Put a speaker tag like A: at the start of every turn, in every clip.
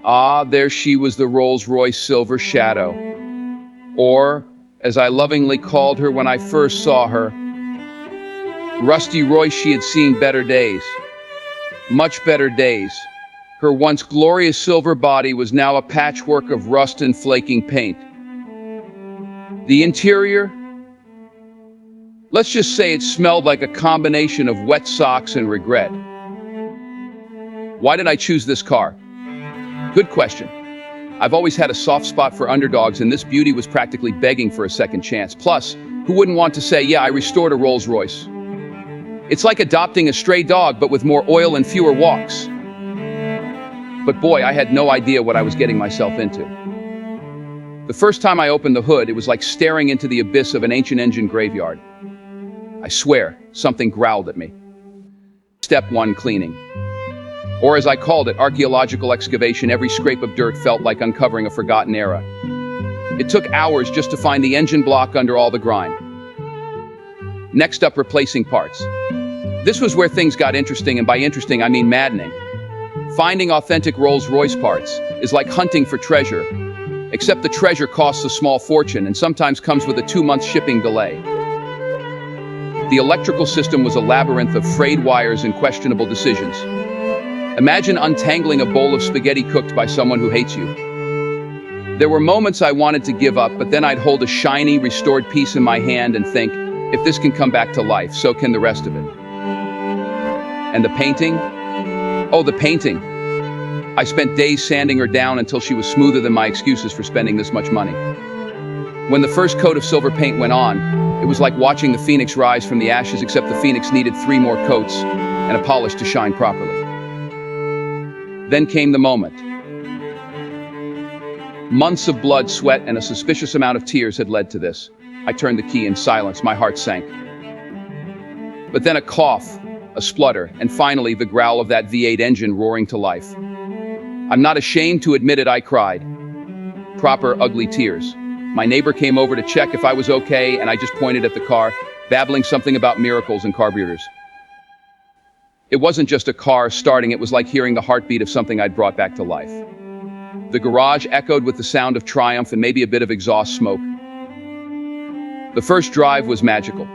A: Ah, there she was, the Rolls-Royce Silver Shadow. Or, as I lovingly called her when I first saw her, Rusty Royce. She had seen better days. Much better days. Her once glorious silver body was now a patchwork of rust and flaking paint. The interior? Let's just say it smelled like a combination of wet socks and regret. Why did I choose this car? Good question. I've always had a soft spot for underdogs, and this beauty was practically begging for a second chance. Plus, who wouldn't want to say, yeah, I restored a Rolls-Royce? It's like adopting a stray dog, but with more oil and fewer walks. But boy, I had no idea what I was getting myself into. The first time I opened the hood, it was like staring into the abyss of an ancient engine graveyard. I swear, something growled at me. Step 1, cleaning. Or as I called it, archaeological excavation. Every scrape of dirt felt like uncovering a forgotten era. It took hours just to find the engine block under all the grime. Next up, replacing parts. This was where things got interesting, and by interesting, I mean maddening. Finding authentic Rolls-Royce parts is like hunting for treasure, except the treasure costs a small fortune and sometimes comes with a 2-month shipping delay. The electrical system was a labyrinth of frayed wires and questionable decisions. Imagine untangling a bowl of spaghetti cooked by someone who hates you. There were moments I wanted to give up, but then I'd hold a shiny, restored piece in my hand and think, if this can come back to life, so can the rest of it. And the painting? Oh, the painting. I spent days sanding her down until she was smoother than my excuses for spending this much money. When the first coat of silver paint went on, it was like watching the phoenix rise from the ashes, except the phoenix needed 3 more coats and a polish to shine properly. Then came the moment. Months of blood, sweat, and a suspicious amount of tears had led to this. I turned the key in silence, my heart sank. But then a cough, a splutter, and finally the growl of that V8 engine roaring to life. I'm not ashamed to admit it, I cried. Proper ugly tears. My neighbor came over to check if I was okay, and I just pointed at the car, babbling something about miracles and carburetors. It wasn't just a car starting, it was like hearing the heartbeat of something I'd brought back to life. The garage echoed with the sound of triumph and maybe a bit of exhaust smoke. The first drive was magical.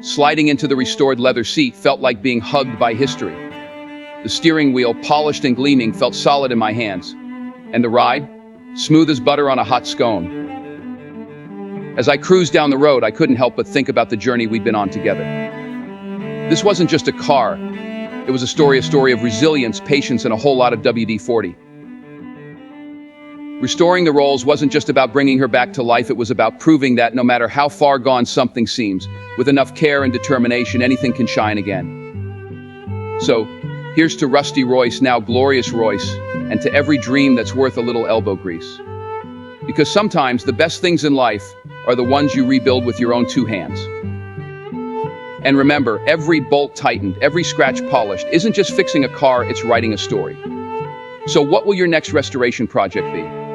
A: Sliding into the restored leather seat felt like being hugged by history. The steering wheel, polished and gleaming, felt solid in my hands. And the ride? Smooth as butter on a hot scone. As I cruised down the road, I couldn't help but think about the journey we'd been on together. This wasn't just a car. It was a story of resilience, patience, and a whole lot of WD-40. Restoring the Rolls wasn't just about bringing her back to life, it was about proving that no matter how far gone something seems, with enough care and determination, anything can shine again. So, here's to Rusty Royce, now glorious Royce, and to every dream that's worth a little elbow grease. Because sometimes the best things in life are the ones you rebuild with your own 2 hands. And remember, every bolt tightened, every scratch polished isn't just fixing a car, it's writing a story. So what will your next restoration project be?